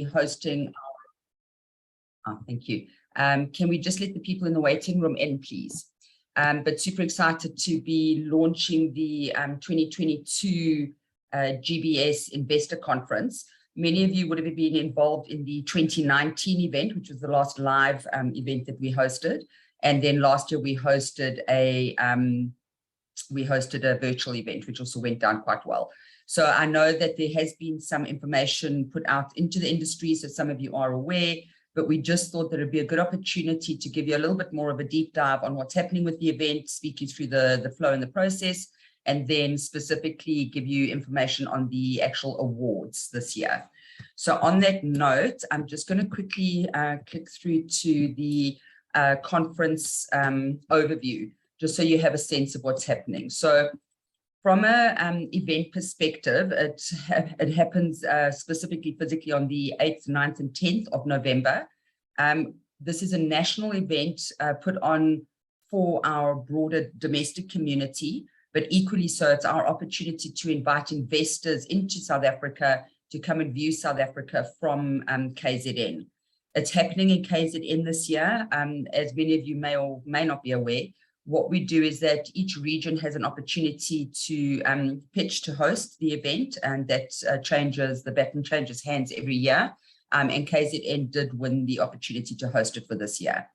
hosting. Thank you. Can we just let the people in the waiting room in, please? But super excited to be launching the 2022 GBS Investor Conference. Many of you would have been involved in the 2019 event, which was the last live event that we hosted. And then last year we hosted a virtual event, which also went down quite well. So I know that there has been some information put out into the industry, so some of you are aware, but we just thought that it'd be a good opportunity to give you a little bit more of a deep dive on what's happening with the event, speak you through the flow and the process, and then specifically give you information on the actual awards this year. So on that note, I'm just going to quickly click through to the conference overview, just so you have a sense of what's happening. So from an event perspective, it happens specifically physically on the 8th, 9th, and 10th of November. This is a national event put on for our broader domestic community, but equally so, it's our opportunity to invite investors into South Africa to come and view South Africa from KZN. It's happening in KZN this year. As many of you may or may not be aware, what we do is that each region has an opportunity to pitch to host the event, and that the baton changes hands every year. And KZN did win the opportunity to host it for this year.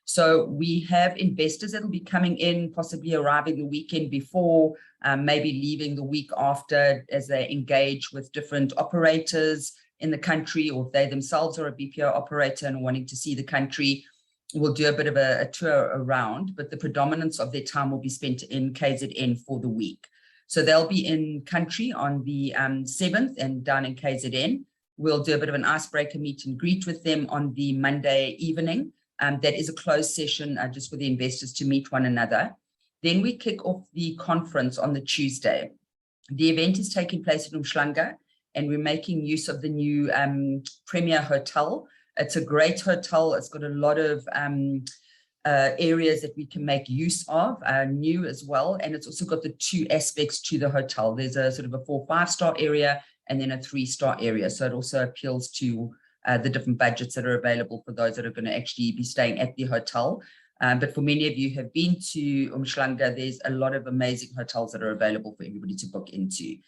So we have investors that will be coming in, possibly arriving the weekend before, maybe leaving the week after, as they engage with different operators in the country, or if they themselves are a BPO operator and wanting to see the country. We'll do a bit of a tour around, but the predominance of their time will be spent in KZN for the week. So they'll be in country on the 7th and down in KZN. We'll do a bit of an icebreaker meet and greet with them on the Monday evening. That is a closed session just for the investors to meet one another. Then we kick off the conference on the Tuesday. The event is taking place in Umhlanga, and we're making use of the new Premier Hotel. It's a great hotel. It's got a lot of areas that we can make use of, new as well. And it's also got the two aspects to the hotel. There's a sort of a 4-5 star area and then a 3-star area. So it also appeals to the different budgets that are available for those that are going to actually be staying at the hotel. But for many of you who have been to Umhlanga, there's a lot of amazing hotels that are available for everybody to book into.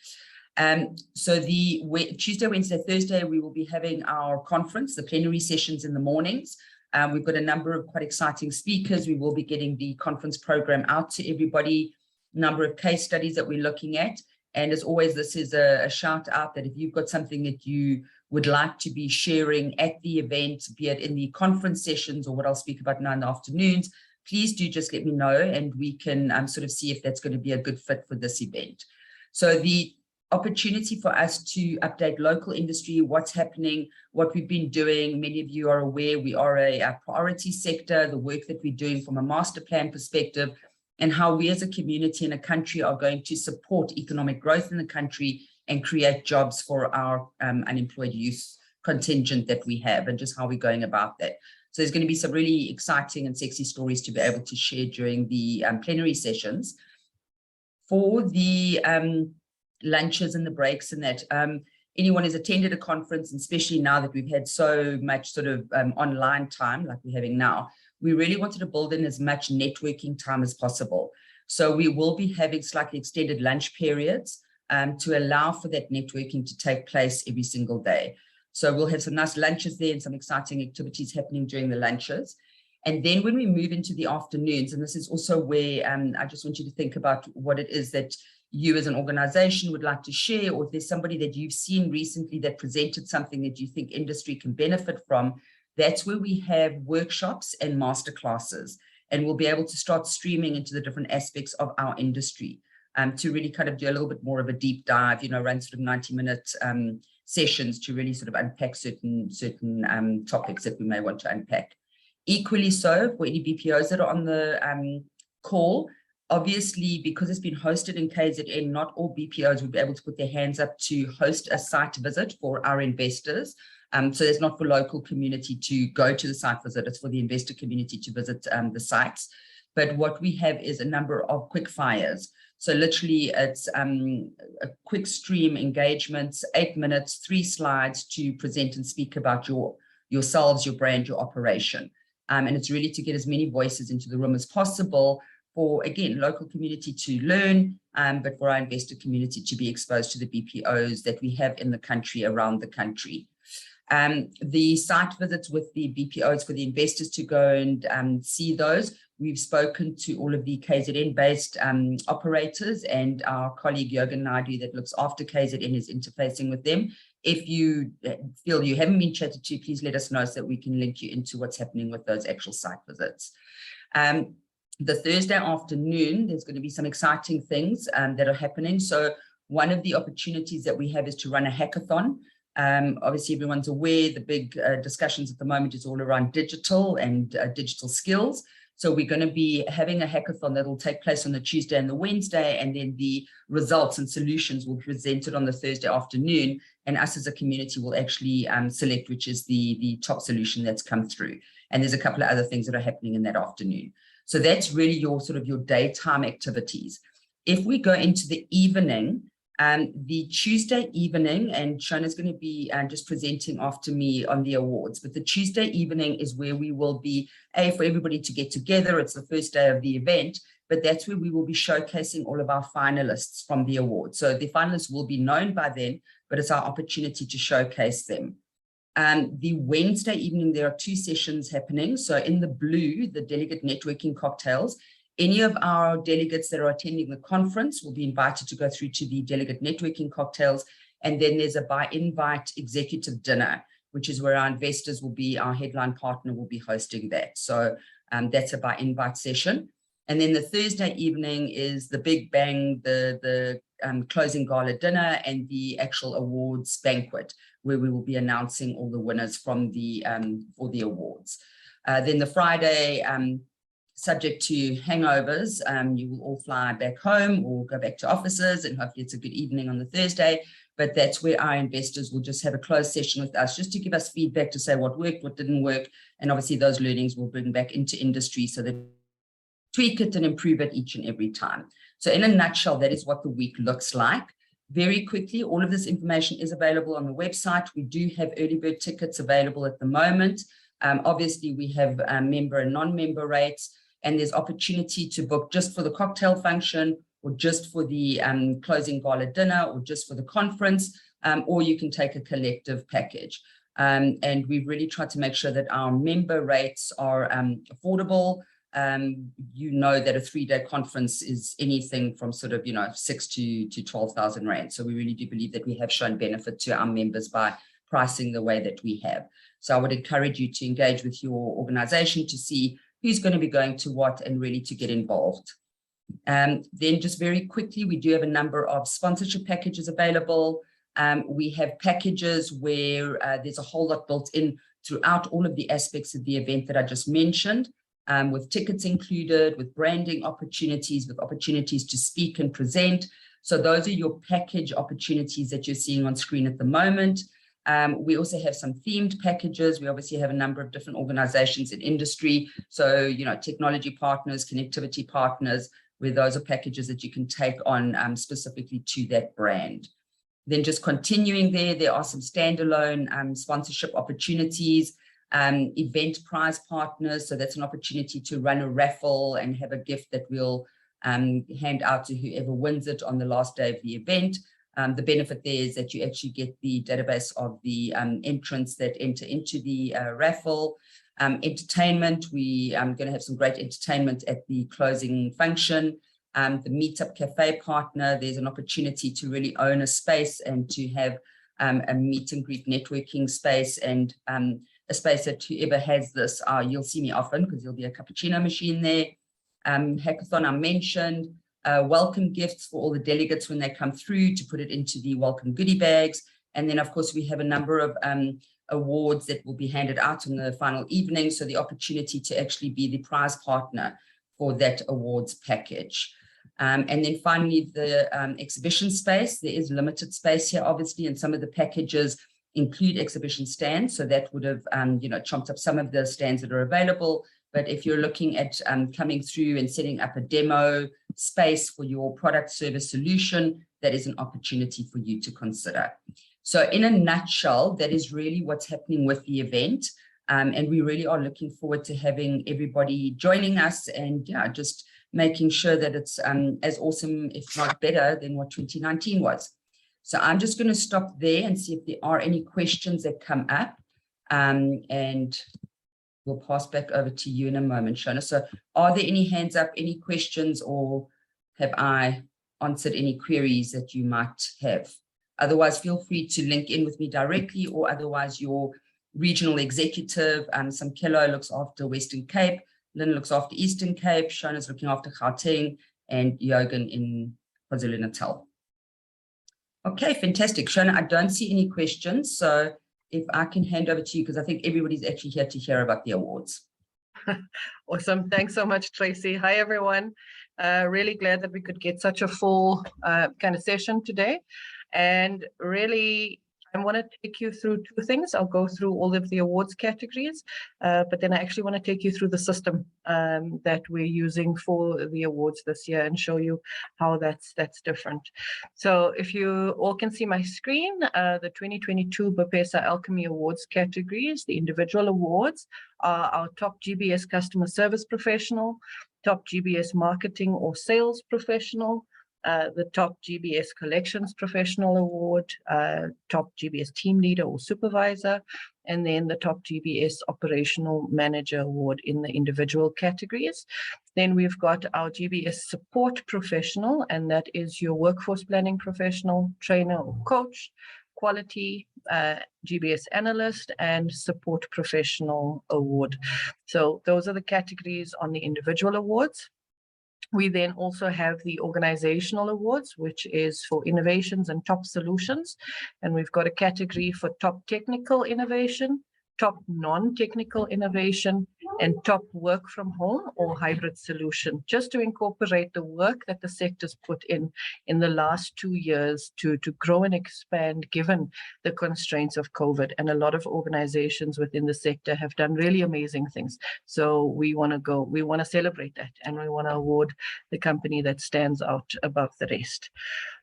So the Tuesday, Wednesday, Thursday, we will be having our conference, the plenary sessions in the mornings. We've got a number of quite exciting speakers. We will be getting the conference program out to everybody, number of case studies that we're looking at. And as always, this is a shout out that if you've got something that you would like to be sharing at the event, be it in the conference sessions or what I'll speak about now in the afternoons, please do just let me know, and we can sort of see if that's going to be a good fit for this event. So the opportunity for us to update local industry, what's happening, what we've been doing. Many of you are aware we are a priority sector, the work that we're doing from a master plan perspective, and how we as a community and a country are going to support economic growth in the country and create jobs for our unemployed youth contingent that we have, and just how we're going about that. So there's going to be some really exciting and sexy stories to be able to share during the plenary sessions. For the lunches and the breaks and that, anyone who's attended a conference, and especially now that we've had so much sort of online time like we're having now, we really wanted to build in as much networking time as possible. So we will be having slightly extended lunch periods to allow for that networking to take place every single day. So we'll have some nice lunches there and some exciting activities happening during the lunches. And then when we move into the afternoons, and this is also where I just want you to think about what it is that you as an organization would like to share, or if there's somebody that you've seen recently that presented something that you think industry can benefit from, that's where we have workshops and masterclasses, and we'll be able to start streaming into the different aspects of our industry to really kind of do a little bit more of a deep dive, run sort of 90-minute sessions to really sort of unpack certain topics that we may want to unpack. Equally so, for any BPOs that are on the call, obviously, because it's been hosted in KZN, not all BPOs will be able to put their hands up to host a site visit for our investors. So it's not for local community to go to the site visit, it's for the investor community to visit the sites. but what we have is a number of quick fires. So literally it's a quick stream engagements, 8 minutes, 3 slides to present and speak about yourselves, your brand, your operation. And it's really to get as many voices into the room as possible for, again, local community to learn, but for our investor community to be exposed to the BPOs that we have in the country, around the country. The site visits with the BPOs for the investors to go and see those. We've spoken to all of the KZN-based operators, and our colleague Yogan Naidu that looks after KZN is interfacing with them. If you feel you haven't been chatted to, please let us know so that we can link you into what's happening with those actual site visits. The Thursday afternoon, there's going to be some exciting things that are happening. So one of the opportunities that we have is to run a hackathon. Obviously, everyone's aware the big discussions at the moment is all around digital and digital skills. So we're going to be having a hackathon that will take place on the Tuesday and the Wednesday, and then the results and solutions will be presented on the Thursday afternoon. And us as a community will actually select which is the top solution that's come through. And there's a couple of other things that are happening in that afternoon. So that's really your sort of your daytime activities. If we go into the evening, the Tuesday evening, and Shona's going to be just presenting after me on the awards, but the Tuesday evening is where we will be, for everybody to get together. It's the first day of the event, but that's where we will be showcasing all of our finalists from the awards. So the finalists will be known by then, but it's our opportunity to showcase them. The Wednesday evening, there are 2 sessions happening. So in the blue, the delegate networking cocktails. Any of our delegates that are attending the conference will be invited to go through to the delegate networking cocktails. And then there's a by invite executive dinner, which is where our investors will be, our headline partner will be hosting that. So that's a by invite session. And then the Thursday evening is the big bang, the closing gala dinner and the actual awards banquet, where we will be announcing all the winners from the for the awards. Then the Friday, subject to hangovers, you will all fly back home or go back to offices, and hopefully it's a good evening on the Thursday. But that's where our investors will just have a closed session with us, just to give us feedback to say what worked, what didn't work. And obviously those learnings will bring back into industry so that tweak it and improve it each and every time. So in a nutshell, that is what the week looks like. Very quickly, all of this information is available on the website. We do have early bird tickets available at the moment. Obviously, we have member and non-member rates, and there's opportunity to book just for the cocktail function, or just for the closing gala dinner, or just for the conference, or you can take a collective package. And we've really tried to make sure that our member rates are affordable. You know that a 3-day conference is anything from sort of, 6,000 to 12,000 Rand. So we really do believe that we have shown benefit to our members by pricing the way that we have. So I would encourage you to engage with your organization to see who's going to be going to what and really to get involved. Then just very quickly, we do have a number of sponsorship packages available. We have packages where there's a whole lot built in throughout all of the aspects of the event that I just mentioned. With tickets included, with branding opportunities, with opportunities to speak and present. So those are your package opportunities that you're seeing on screen at the moment. We also have some themed packages. We obviously have a number of different organizations in industry. So, technology partners, connectivity partners, where those are packages that you can take on specifically to that brand. Then just continuing there are some standalone sponsorship opportunities. Event prize partners, so that's an opportunity to run a raffle and have a gift that we'll hand out to whoever wins it on the last day of the event. The benefit there is that you actually get the database of the entrants that enter into the raffle. Entertainment, we are going to have some great entertainment at the closing function. The Meetup Cafe partner, there's an opportunity to really own a space and to have a meet and greet networking space, and a space that whoever has this, you'll see me often because there'll be a cappuccino machine there. Hackathon I mentioned, welcome gifts for all the delegates when they come through to put it into the welcome goodie bags. And then of course we have a number of awards that will be handed out in the final evening. So the opportunity to actually be the prize partner for that awards package. And then finally the exhibition space. There is limited space here obviously, and some of the packages include exhibition stands, so that would have chomped up some of the stands that are available, But if you're looking at coming through and setting up a demo space for your product, service, solution, that is an opportunity for you to consider. So in a nutshell, that is really what's happening with the event. And we really are looking forward to having everybody joining us and just making sure that it's as awesome, if not better, than what 2019 was. So I'm just going to stop there and see if there are any questions that come up. And we'll pass back over to you in a moment, Shona. So are there any hands up, any questions, or have I answered any queries that you might have? Otherwise, feel free to link in with me directly, or otherwise your regional executive, Samkelo looks after Western Cape, Lynn looks after Eastern Cape, Shona's looking after Gauteng, and Jürgen in KwaZulu-Natal. Okay, fantastic. Shona, I don't see any questions, so if I can hand over to you, because I think everybody's actually here to hear about the awards. Awesome. Thanks so much, Tracy. Hi, everyone. Really glad that we could get such a full kind of session today. And really, I want to take you through two things. I'll go through all of the awards categories, but then I actually want to take you through the system that we're using for the awards this year and show you how that's different. So if you all can see my screen, the 2022 BPESA Alchemy Awards categories, the individual awards are our top GBS customer service professional, top GBS marketing or sales professional, the top GBS Collections Professional Award, top GBS Team Leader or Supervisor, and then the top GBS Operational Manager Award in the individual categories. Then we've got our GBS Support Professional, and that is your workforce planning professional, trainer or coach, quality, GBS Analyst, and Support Professional Award. So those are the categories on the individual awards. We then also have the organizational awards, which is for innovations and top solutions. And we've got a category for top technical innovation, top non-technical innovation, and top work from home or hybrid solution, just to incorporate the work that the sector's put in the last 2 years to grow and expand given the constraints of COVID. And a lot of organizations within the sector have done really amazing things. So we want to celebrate that, and we want to award the company that stands out above the rest.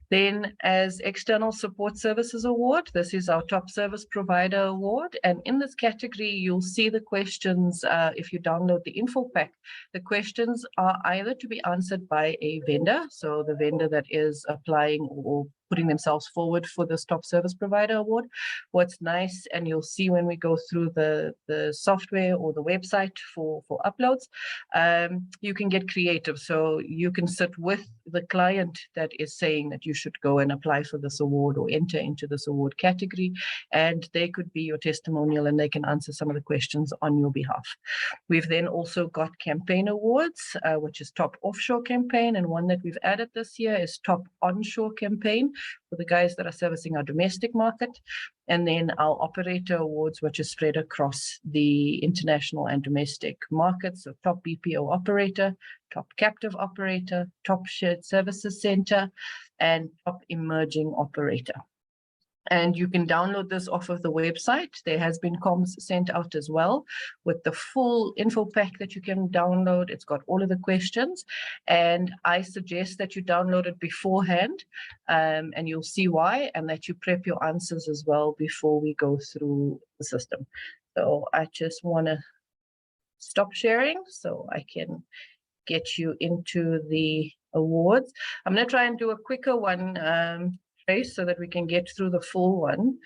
Then as External Support Services Award, this is our Top Service Provider Award. And in this category, you'll see the questions, if you download the info pack, the questions are either to be answered by a vendor, so the vendor that is applying or putting themselves forward for this Top Service Provider Award. What's nice, and you'll see when we go through the software or the website for uploads, you can get creative. So you can sit with the client that is saying that you should go and apply for this award or enter into this award category, and they could be your testimonial and they can answer some of the questions on your behalf. We've then also got campaign awards, which is Top Offshore Campaign, and one that we've added this year is Top Onshore Campaign, for the guys that are servicing our domestic market, and then our operator awards, which is spread across the international and domestic markets. So top BPO operator, top captive operator, top shared services center, and top emerging operator. And you can download this off of the website. There has been comms sent out as well with the full info pack that you can download. It's got all of the questions, and I suggest that you download it beforehand, and you'll see why, and that you prep your answers as well before we go through the system. So I just want to stop sharing so I can get you into the awards. I'm going to try and do a quicker one, so that we can get through the full one.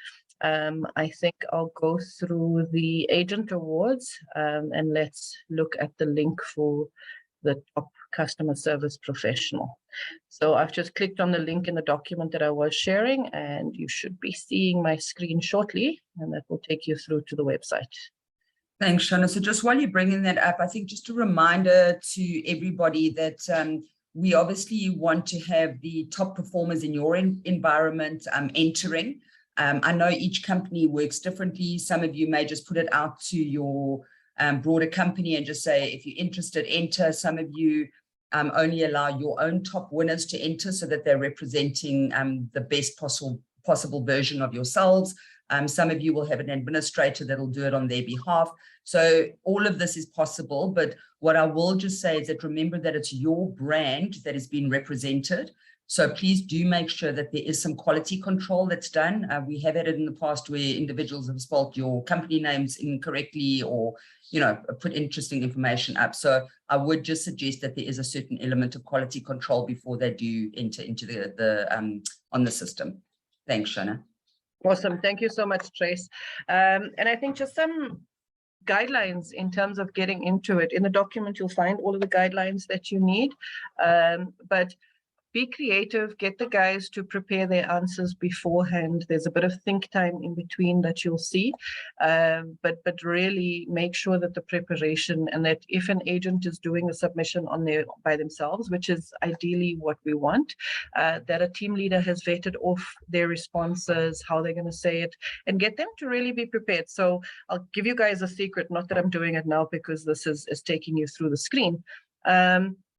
I think I'll go through the agent awards, and let's look at the link for the top customer service professional. So I've just clicked on the link in the document that I was sharing, and you should be seeing my screen shortly, and that will take you through to the website. Thanks, Shona. So just while you're bringing that up, I think just a reminder to everybody that we obviously want to have the top performers in your environment entering. I know each company works differently. Some of you may just put it out to your broader company and just say, if you're interested, enter. Some of you only allow your own top winners to enter so that they're representing the best possible possible version of yourselves. Some of you will have an administrator that will do it on their behalf. So all of this is possible, but what I will just say is that remember that it's your brand that is being represented. So please do make sure that there is some quality control that's done. We have had it in the past where individuals have spelled your company names incorrectly or, you know, put interesting information up. So I would just suggest that there is a certain element of quality control before they do enter into on the system. Thanks, Shona. Awesome. Thank you so much, Trace. And I think just some guidelines in terms of getting into it. In the document, you'll find all of the guidelines that you need, but be creative, get the guys to prepare their answers beforehand. There's a bit of think time in between that you'll see, but really make sure that the preparation, and that if an agent is doing a submission on by themselves, which is ideally what we want, that a team leader has vetted off their responses, how they're going to say it, and get them to really be prepared. So I'll give you guys a secret, not that I'm doing it now because this is taking you through the screen.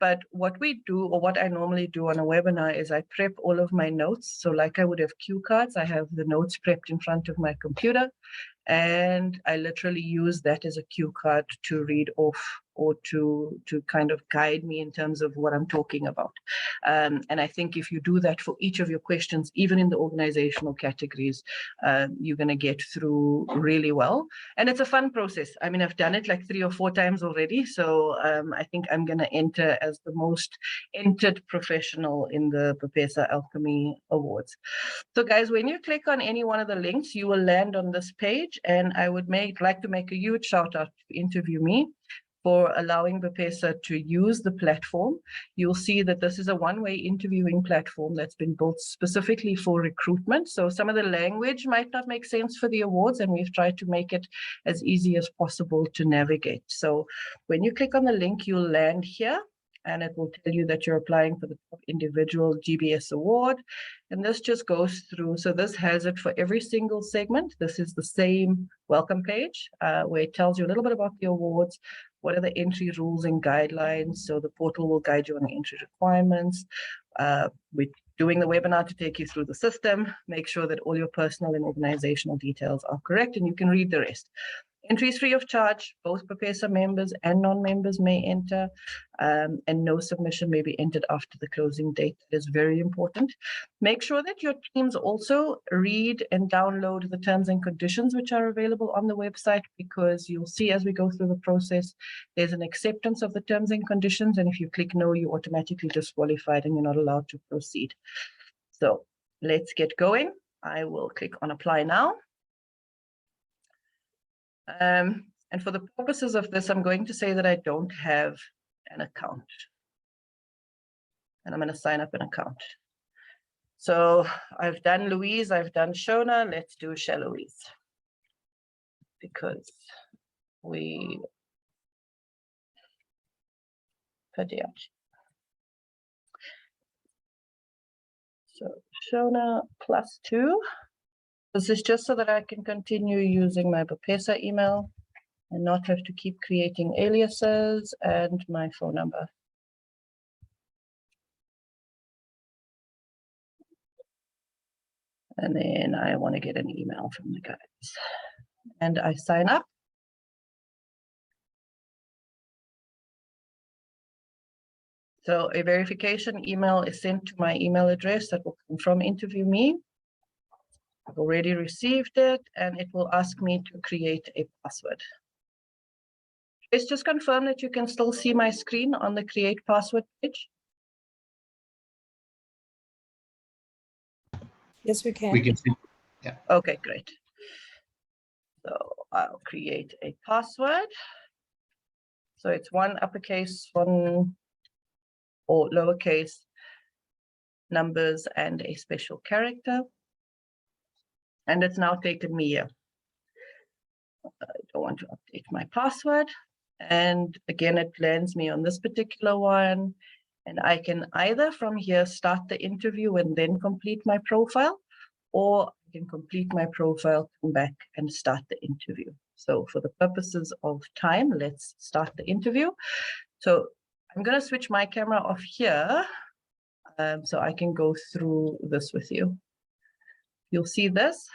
But what we do, or what I normally do on a webinar, is I prep all of my notes. So like I would have cue cards, I have the notes prepped in front of my computer, and I literally use that as a cue card to read off or to kind of guide me in terms of what I'm talking about. And I think if you do that for each of your questions, even in the organizational categories, you're going to get through really well. And it's a fun process. I mean, I've done it like 3 or 4 times already. So I think I'm going to enter as the most entered professional in the BPESA Alchemy Awards. So guys, when you click on any one of the links, you will land on this page. And I would like to make a huge shout out to Interview Me for allowing BPESA to use the platform. You'll see that this is a one-way interviewing platform that's been built specifically for recruitment. So some of the language might not make sense for the awards, and we've tried to make it as easy as possible to navigate. So when you click on the link, you'll land here, and it will tell you that you're applying for the top individual GBS award. And this just goes through. So this has it for every single segment. This is the same welcome page where it tells you a little bit about the awards. What are the entry rules and guidelines? So the portal will guide you on the entry requirements. We're doing the webinar to take you through the system, make sure that all your personal and organizational details are correct, and you can read the rest. Entry is free of charge. Both BPESA members and non-members may enter, and no submission may be entered after the closing date. That is very important. Make sure that your teams also read and download the terms and conditions which are available on the website, because you'll see as we go through the process, there's an acceptance of the terms and conditions, and if you click no, you're automatically disqualified and you're not allowed to proceed. So let's get going. I will click on apply now. And for the purposes of this, I'm going to say that I don't have an account. And I'm going to sign up an account. So I've done Louise, I've done Shona. Let's do Louise, because we so Shona +2. This is just so that I can continue using my BPESA email and not have to keep creating aliases, and my phone number. And then I want to get an email from the guys. And I sign up. So a verification email is sent to my email address that will come from Interview Me. I've already received it, and it will ask me to create a password. Let's just confirm that you can still see my screen on the create password page. Yes, we can. We can see. Yeah. Okay, great. So I'll create a password. So it's one uppercase, one or lowercase, numbers, and a special character. And it's now taken me here. I don't want to update my password. And again, it lands me on this particular one. And I can either from here start the interview and then complete my profile, or I can complete my profile, come back and start the interview. So for the purposes of time, let's start the interview. So I'm going to switch my camera off here so I can go through this with you. You'll see this.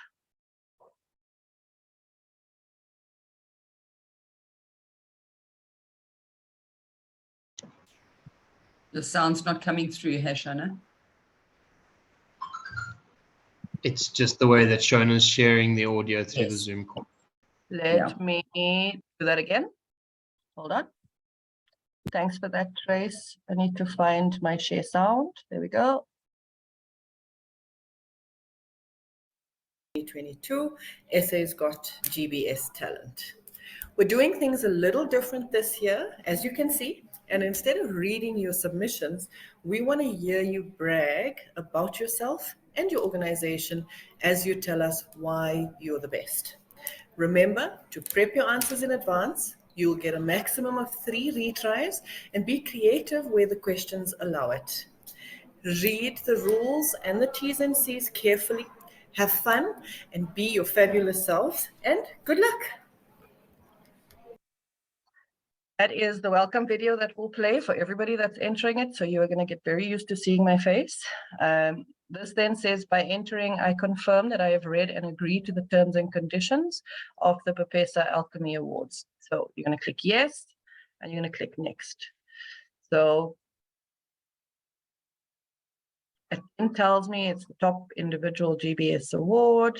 The sound's not coming through, Shona. It's just the way that Shona's sharing the audio through the Yes. Zoom call. Let me do that again. Hold on. Thanks for that, Trace. I need to find my share sound. There we go. 2022, SA's got GBS talent. We're doing things a little different this year, as you can see, and instead of reading your submissions, we want to hear you brag about yourself and your organization as you tell us why you're the best. Remember to prep your answers in advance. You'll get a maximum of 3 retries and be creative where the questions allow it. Read the rules and the T's and C's carefully. Have fun and be your fabulous selves, and good luck. That is the welcome video that will play for everybody that's entering it. So you're going to get very used to seeing my face. This then says, by entering, I confirm that I have read and agreed to the terms and conditions of the BPESA Alchemy Awards. So you're going to click yes, and you're going to click next. So it then tells me it's the top individual GBS award,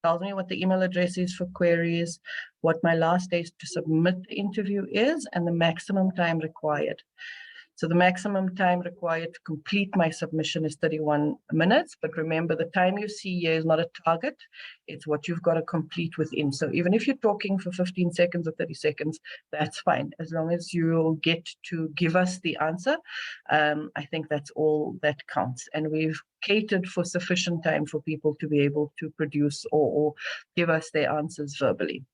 tells me what the email address is for queries, what my last day to submit the interview is, and the maximum time required. So the maximum time required to complete my submission is 31 minutes. But remember, the time you see here is not a target. It's what you've got to complete within. So even if you're talking for 15 seconds or 30 seconds, that's fine. As long as you get to give us the answer, I think that's all that counts. And we've catered for sufficient time for people to be able to produce or give us their answers verbally.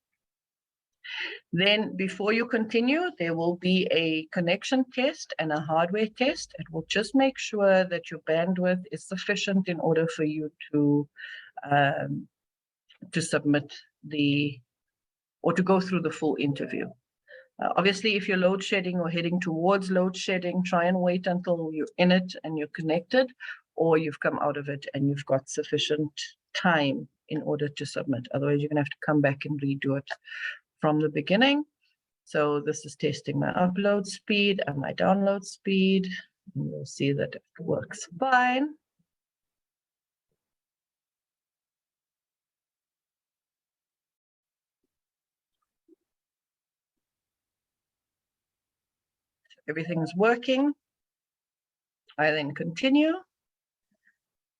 Then before you continue, there will be a connection test and a hardware test. It will just make sure that your bandwidth is sufficient in order for you to submit or to go through the full interview. Obviously, if you're load shedding or heading towards load shedding, try and wait until you're in it and you're connected, or you've come out of it and you've got sufficient time in order to submit. Otherwise, you're going to have to come back and redo it from the beginning. So this is testing my upload speed and my download speed. And you'll see that it works fine. Everything's working. I then continue.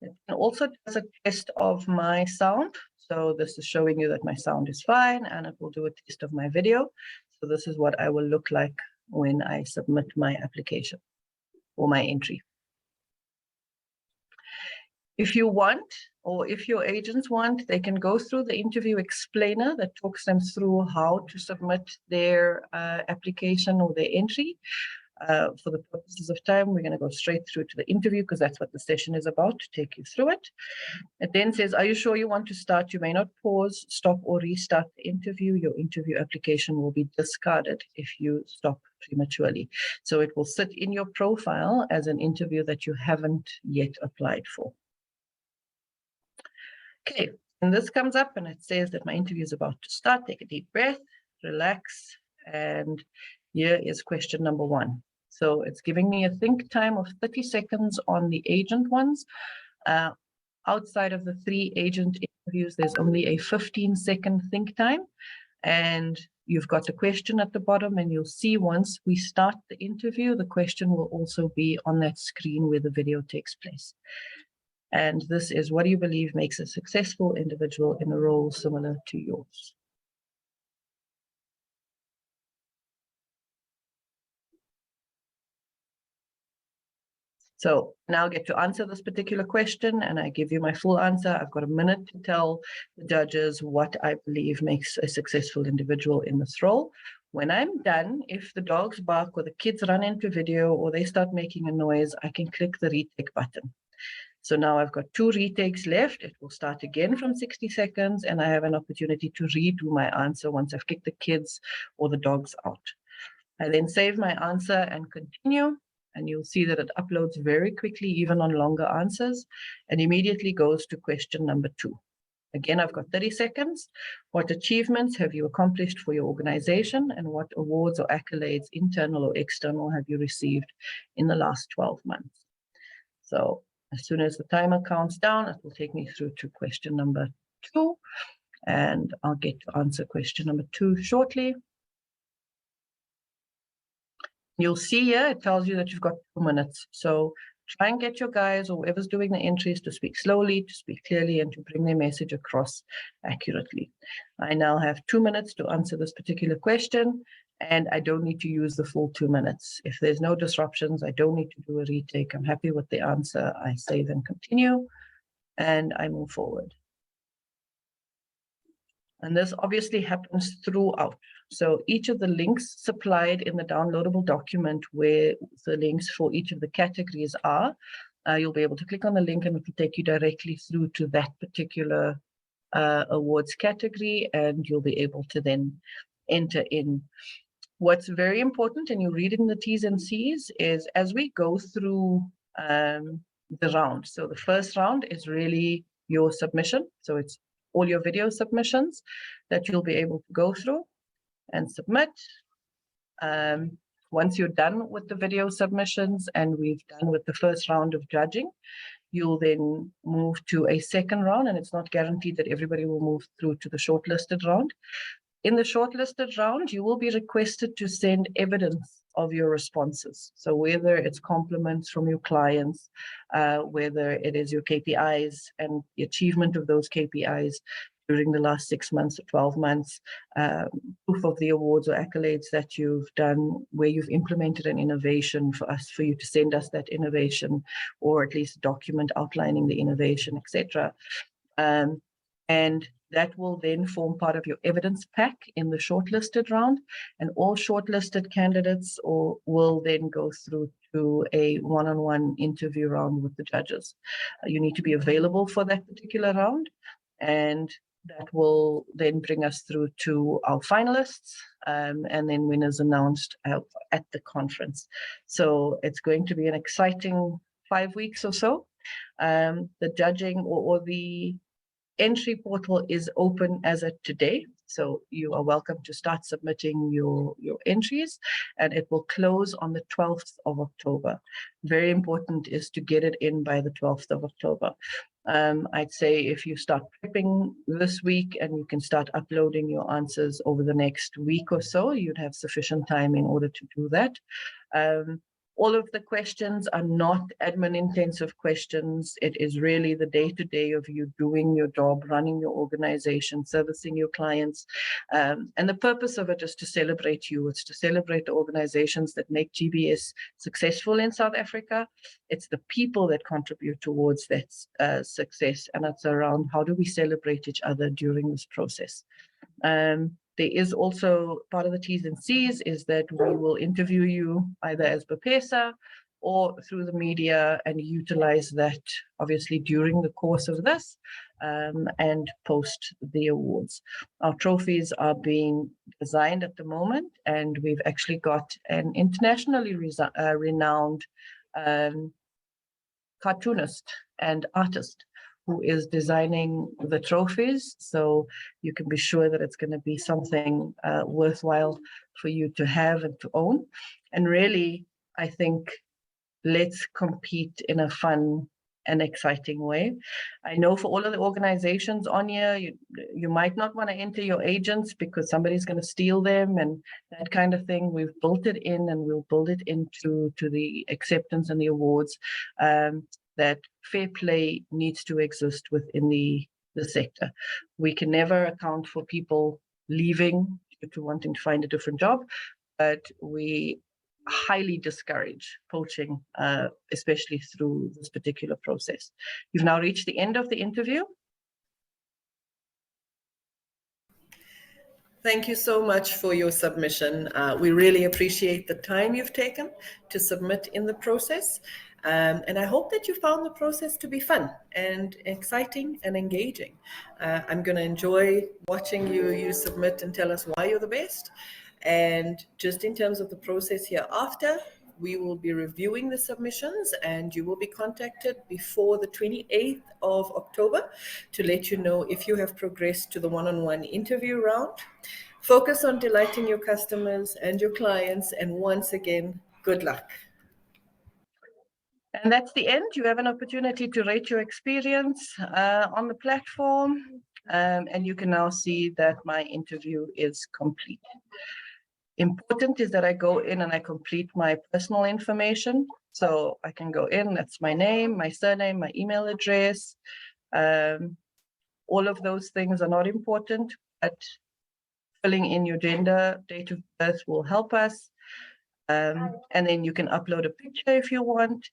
It also does a test of my sound. So this is showing you that my sound is fine, and it will do a test of my video. So this is what I will look like when I submit my application or my entry. If you want, or if your agents want, they can go through the interview explainer that talks them through how to submit their application or their entry. For the purposes of time, we're going to go straight through to the interview because that's what the session is about, to take you through it. It then says, are you sure you want to start? You may not pause, stop, or restart the interview. Your interview application will be discarded if you stop prematurely. So it will sit in your profile as an interview that you haven't yet applied for. Okay, and this comes up and it says that my interview is about to start. Take a deep breath, relax, and here is question number 1. So it's giving me a think time of 30 seconds on the agent ones. Outside of the 3 agent interviews, there's only a 15-second think time. And you've got a question at the bottom, and you'll see once we start the interview, the question will also be on that screen where the video takes place. And this is, what do you believe makes a successful individual in a role similar to yours? So now I get to answer this particular question, and I give you my full answer. I've got a minute to tell the judges what I believe makes a successful individual in this role. When I'm done, if the dogs bark or the kids run into video or they start making a noise, I can click the retake button. So now I've got 2 retakes left. It will start again from 60 seconds, and I have an opportunity to redo my answer once I've kicked the kids or the dogs out. I then save my answer and continue. And then it will say, are you sure you want to start? You may not pause, stop, or restart the interview. Your interview application will be discarded if you stop prematurely. So it will sit in your profile as an interview that you haven't yet applied for. Okay, and this comes up and it says that my interview is about to start. I then save my answer and continue. and you'll see that it uploads very quickly, even on longer answers, and immediately goes to question number 2. Again, I've got 30 seconds. What achievements have you accomplished for your organization, and what awards or accolades, internal or external, have you received in the last 12 months? So as soon as the timer counts down, it will take me through to question number 2, and I'll get to answer question number 2 shortly. You'll see here, it tells you that you've got 2 minutes. So try and get your guys or whoever's doing the entries to speak slowly, to speak clearly, and to bring their message across accurately. I now have 2 minutes to answer this particular question, and I don't need to use the full 2 minutes. If there's no disruptions, I don't need to do a retake. I'm happy with the answer. I save and continue, and I move forward. And this obviously happens throughout. So each of the links supplied in the downloadable document, where the links for each of the categories are, you'll be able to click on the link and it will take you directly through to that particular awards category, and you'll be able to then enter in. What's very important, and you read it in the T's and C's, is as we go through the round. So the first round is really your submission. So it's all your video submissions that you'll be able to go through and submit. Once you're done with the video submissions and we've done with the first round of judging, you'll then move to a second round, and it's not guaranteed that everybody will move through to the shortlisted round. In the shortlisted round, you will be requested to send evidence of your responses. So whether it's compliments from your clients, whether it is your KPIs and the achievement of those KPIs during the last 6 months or 12 months, proof of the awards or accolades that you've done, where you've implemented an innovation for you to send us that innovation, or at least a document outlining the innovation, etc. And that will then form part of your evidence pack in the shortlisted round, and all shortlisted candidates will then go through to a one-on-one interview round with the judges. You need to be available for that particular round, and that will then bring us through to our finalists, and then winners announced at the conference. So it's going to be an exciting 5 weeks or so. The judging or the entry portal is open as of today, so you are welcome to start submitting your entries, and it will close on the 12th of October. Very important is to get it in by the 12th of October. I'd say if you start prepping this week and you can start uploading your answers over the next week or so, you'd have sufficient time in order to do that. All of the questions are not admin intensive questions. It is really the day-to-day of you doing your job, running your organization, servicing your clients. And the purpose of it is to celebrate you. It's to celebrate the organizations that make GBS successful in South Africa. It's the people that contribute towards that success. And it's around how do we celebrate each other during this process. There is also part of the T's and C's is that we will interview you either as BPESA or through the media, and utilize that obviously during the course of this and post the awards. Our trophies are being designed at the moment, and we've actually got an internationally renowned cartoonist and artist who is designing the trophies. So you can be sure that it's going to be something worthwhile for you to have and to own. And really, I think, let's compete in a fun and exciting way. I know for all of the organizations on here, you might not want to enter your agents because somebody's going to steal them and that kind of thing. We've built it in, and we'll build it into the acceptance and the awards. That fair play needs to exist within the sector. We can never account for people leaving to wanting to find a different job, but we highly discourage poaching, especially through this particular process. You've now reached the end of the interview. Thank you so much for your submission. We really appreciate the time you've taken to submit in the process. And I hope that you found the process to be fun and exciting and engaging. I'm going to enjoy watching you submit and tell us why you're the best. And just in terms of the process hereafter, We will be reviewing the submissions, and you will be contacted before the 28th of October to let you know if you have progressed to the one-on-one interview round. Focus on delighting your customers and your clients, and once again, good luck. And that's the end. You have an opportunity to rate your experience on the platform, and you can now see that my interview is complete. Important is that I go in and I complete my personal information. So I can go in, that's my name, my surname, my email address. All of those things are not important, but filling in your gender, date of birth will help us. And then you can upload a picture if you want.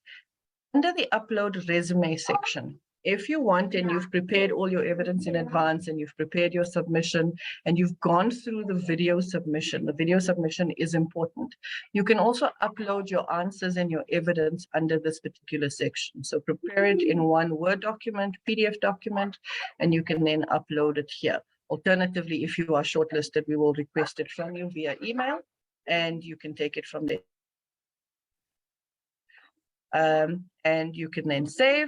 Under the upload resume section, if you want and you've prepared all your evidence in advance and you've prepared your submission and you've gone through the video submission is important. You can also upload your answers and your evidence under this particular section. So prepare it in one Word document, PDF document, and you can then upload it here. Alternatively, if you are shortlisted, we will request it from you via email and you can take it from there. And you can then save.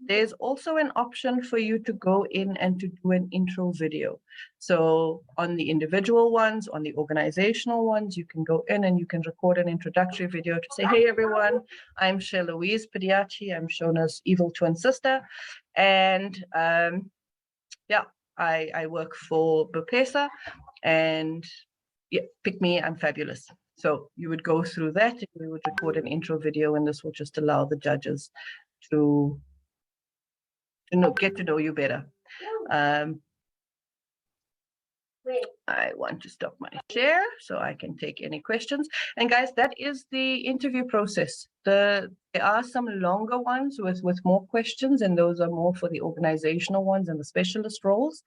There's also an option for you to go in and to do an intro video. So on the individual ones, on the organizational ones, you can go in and you can record an introductory video to say, hey everyone, I'm Louise Pediachi, I'm Shona's evil twin sister. And yeah, I work for BPESA and yeah, pick me, I'm fabulous. So you would go through that and we would record an intro video, and this will just allow the judges to get to know you better. I want to stop my share so I can take any questions. And guys, that is the interview process. There are some longer ones with more questions, and those are more for the organizational ones and the specialist roles.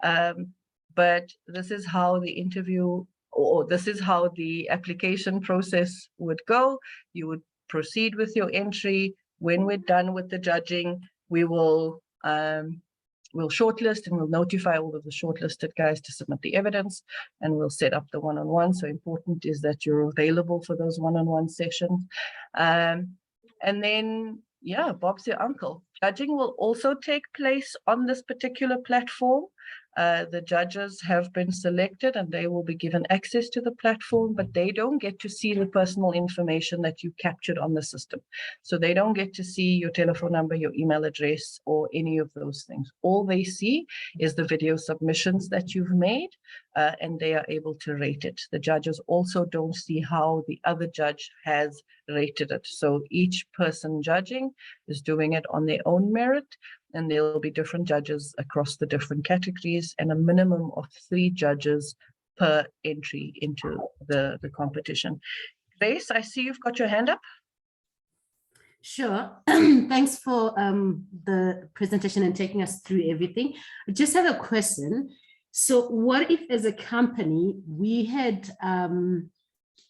But this is how the interview, or this is how the application process would go. You would proceed with your entry. When we're done with the judging, we will we'll shortlist and we'll notify all of the shortlisted guys to submit the evidence, and we'll set up the one-on-one. So important is that you're available for those one-on-one sessions. And then, yeah, Bob's your uncle. Judging will also take place on this particular platform. The judges have been selected and they will be given access to the platform, but they don't get to see the personal information that you captured on the system. So they don't get to see your telephone number, your email address, or any of those things. All they see is the video submissions that you've made, and they are able to rate it. The judges also don't see how the other judge has rated it. So each person judging is doing it on their own merit, and there will be different judges across the different categories and a minimum of 3 judges per entry into the competition. Grace, I see you've got your hand up. Sure. Thanks for the presentation and taking us through everything. I just have a question. So what if as a company, we had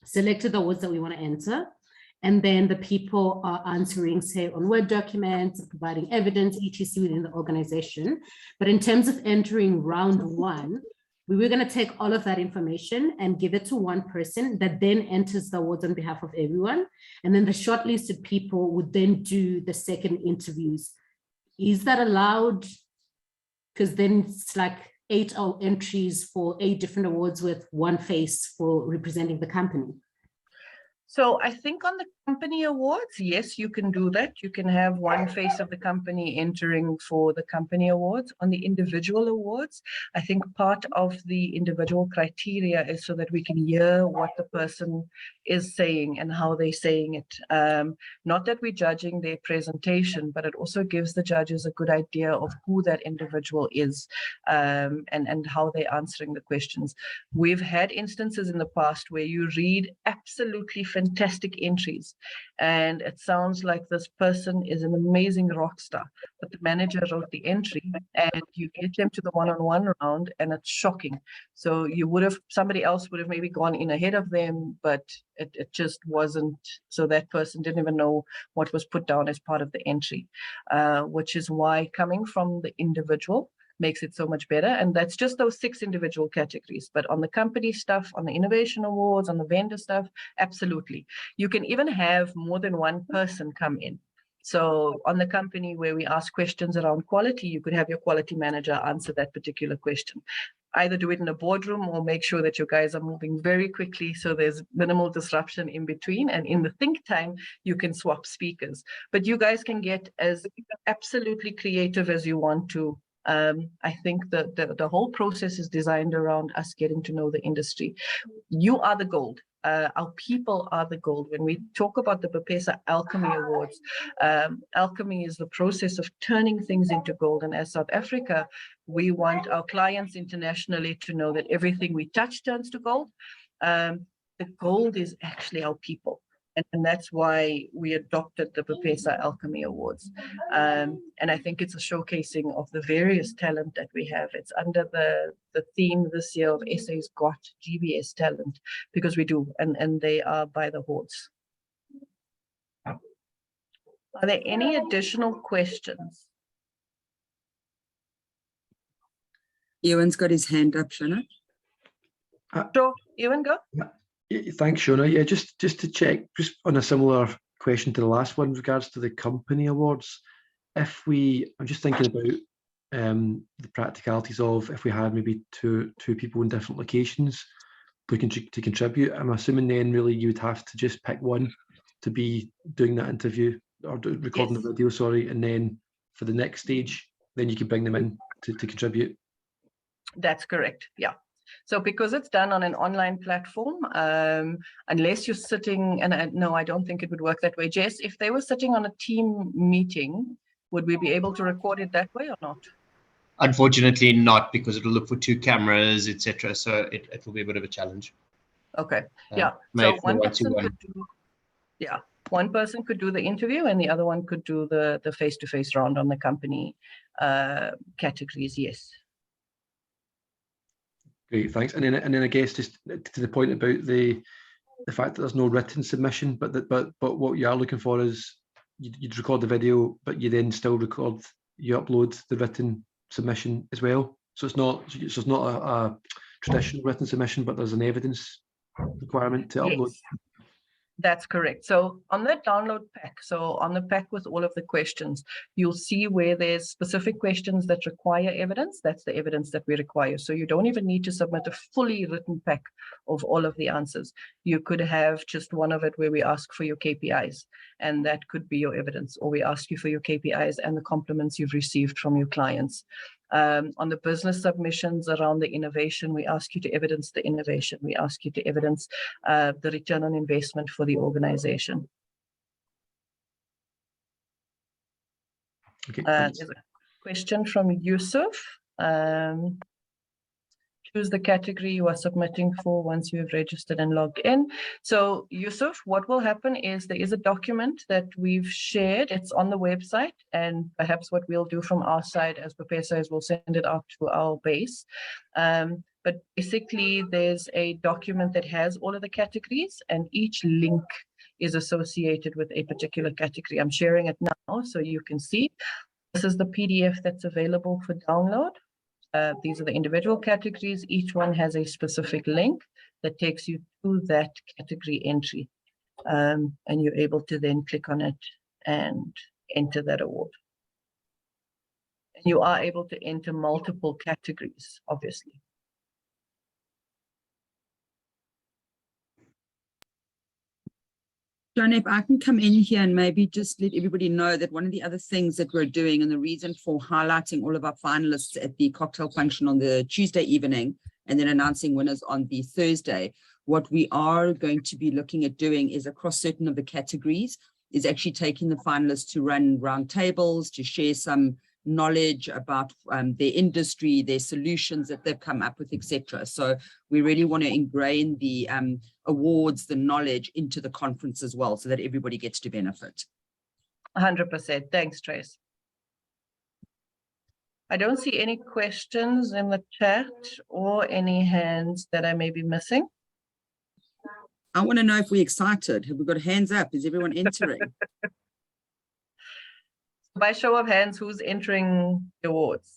selected the awards that we want to enter, and then the people are answering, say, on Word documents, providing evidence, etc. within the organization. But in terms of entering round 1, we were going to take all of that information and give it to one person that then enters the awards on behalf of everyone. And then the shortlisted people would then do the second interviews. Is that allowed? Because then it's like 8 entries for 8 different awards with one face for representing the company. So I think on the company awards, yes, you can do that. You can have one face of the company entering for the company awards. On the individual awards, I think part of the individual criteria is so that we can hear what the person is saying and how they're saying it. Not that we're judging their presentation, but it also gives the judges a good idea of who that individual is, and how they're answering the questions. We've had instances in the past where you read absolutely fantastic entries, and it sounds like this person is an amazing rock star, but the manager wrote the entry, and you get them to the one-on-one round and it's shocking. So somebody else would have maybe gone in ahead of them, but it just wasn't. So that person didn't even know what was put down as part of the entry, which is why coming from the individual, makes it so much better. And that's just those 6 individual categories. But on the company stuff, on the innovation awards, on the vendor stuff, absolutely. You can even have more than one person come in. So on the company where we ask questions around quality, you could have your quality manager answer that particular question. Either do it in a boardroom or make sure that your guys are moving very quickly so there's minimal disruption in between. And in the think time, you can swap speakers. But you guys can get as absolutely creative as you want to. I think that the whole process is designed around us getting to know the industry. You are the gold. Our people are the gold. When we talk about the BPESA Alchemy Awards, alchemy is the process of turning things into gold. And as South Africa, we want our clients internationally to know that everything we touch turns to gold. The gold is actually our people. And that's why we adopted the BPESA Alchemy Awards. And I think it's a showcasing of the various talent that we have. It's under the theme this year of SA's Got GBS Talent, because we do, and they are by the hordes. Are there any additional questions? Ewan's got his hand up, Shona. Sure, Ewan, go. Thanks, Shona. Yeah, just to check, just on a similar question to the last one, in regards to the company awards. I'm just thinking about the practicalities of if we had maybe two people in different locations looking to contribute. I'm assuming then really you would have to just pick one to be doing that interview or recording the video, sorry, and then for the next stage, then you can bring them in to contribute. That's correct. Yeah. So because it's done on an online platform, unless you're sitting, and no, I don't think it would work that way. Jess, if they were sitting on a team meeting, would we be able to record it that way or not? Unfortunately not, because it'll look for 2 cameras, etc. So it will be a bit of a challenge. Okay. Yeah. So one person one-to-one. could do, yeah, one person could do the interview and the other one could do the face-to-face round on the company categories. Yes. Great, thanks. And then I guess just to the point about the fact that there's no written submission, but what you are looking for is you'd record the video, but you then still you upload the written submission as well. So it's not a traditional written submission, but there's an evidence requirement to upload. Yes. That's correct. So on the download pack, so on the pack with all of the questions, you'll see where there's specific questions that require evidence. That's the evidence that we require. So you don't even need to submit a fully written pack of all of the answers. You could have just one of it where we ask for your KPIs, and that could be your evidence, or we ask you for your KPIs and the compliments you've received from your clients. On the business submissions around the innovation, we ask you to evidence the innovation. We ask you to evidence the return on investment for the organization. Okay, There's a question from Yusuf. Choose the category you are submitting for once you have registered and logged in. So Yusuf, what will happen is there is a document that we've shared. It's on the website, and perhaps what we'll do from our side as BPESA is we'll send it out to our base. But basically there's a document that has all of the categories, and each link is associated with a particular category. I'm sharing it now so you can see. This is the PDF that's available for download. These are the individual categories. Each one has a specific link that takes you to that category entry. And you're able to then click on it and enter that award. And you are able to enter multiple categories, obviously. John, if I can come in here and maybe just let everybody know that one of the other things that we're doing, and the reason for highlighting all of our finalists at the cocktail function on the Tuesday evening and then announcing winners on the Thursday, what we are going to be looking at doing is across certain of the categories is actually taking the finalists to run round tables to share some knowledge about their industry, their solutions that they've come up with, etc. So we really want to ingrain the awards, the knowledge into the conference as well, so that everybody gets to benefit. 100%. Thanks, Trace. I don't see any questions in the chat or any hands that I may be missing. I want to know if we're excited. Have we got hands up? Is everyone entering? By show of hands, who's entering the awards?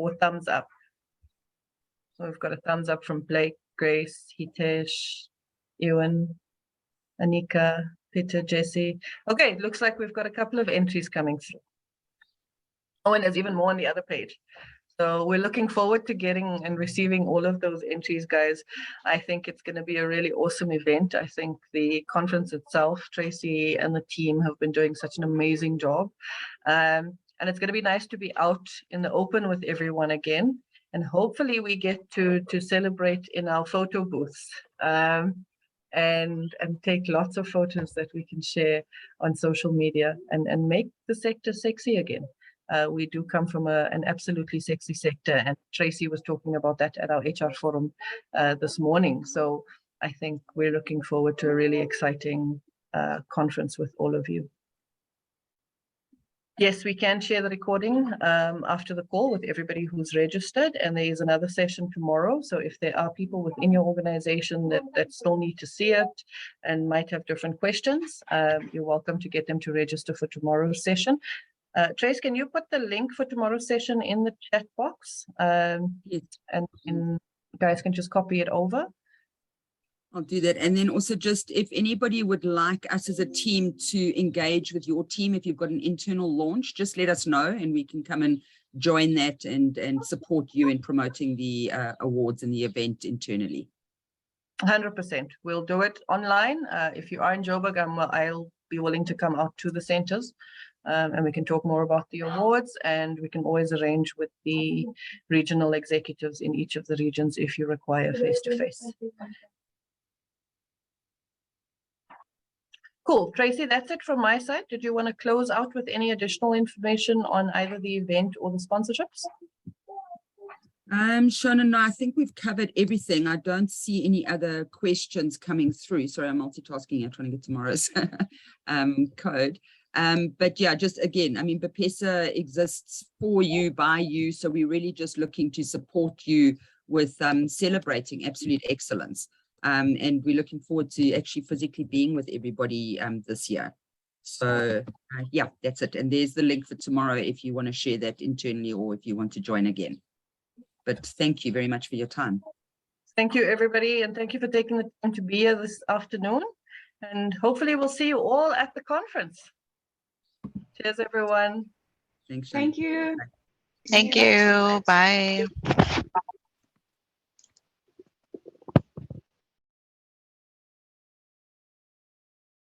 or thumbs up? So we've got a thumbs up from Blake, Grace, Hitesh, Ewan, Anika, Peter, Jesse. Okay, looks like we've got a couple of entries coming through. Oh, and there's even more on the other page. So we're looking forward to getting and receiving all of those entries, guys. I think it's going to be a really awesome event. I think the conference itself, Tracy and the team have been doing such an amazing job. And it's going to be nice to be out in the open with everyone again. And hopefully we get to celebrate in our photo booths and take lots of photos that we can share on social media and make the sector sexy again. We do come from an absolutely sexy sector, and Tracy was talking about that at our HR forum this morning. So I think we're looking forward to a really exciting conference with all of you. Yes, we can share the recording after the call with everybody who's registered, and there is another session tomorrow. So if there are people within your organization that still need to see it and might have different questions, you're welcome to get them to register for tomorrow's session. Trace, can you put the link for tomorrow's session in the chat box? Yes. And you guys can just copy it over. I'll do that. And then also just if anybody would like us as a team to engage with your team, if you've got an internal launch, just let us know and we can come and join that and support you in promoting the awards and the event internally. 100%. We'll do it online. If you are in Joburg, I'll be willing to come out to the centers and we can talk more about the awards, and we can always arrange with the regional executives in each of the regions if you require face-to-face. Cool. Tracy, that's it from my side. Did you want to close out with any additional information on either the event or the sponsorships? Shona, no, I think we've covered everything. I don't see any other questions coming through. Sorry, I'm multitasking. I'm trying to get tomorrow's code. But yeah, just again, I mean, BPESA exists for you, by you. So we're really just looking to support you with celebrating absolute excellence. And we're looking forward to actually physically being with everybody this year. So yeah, that's it. And there's the link for tomorrow if you want to share that internally or if you want to join again. But thank you very much for your time. Thank you, everybody. And thank you for taking the time to be here this afternoon. And hopefully we'll see you all at the conference. Cheers, everyone. Thanks. Thank you. Thank you. Bye.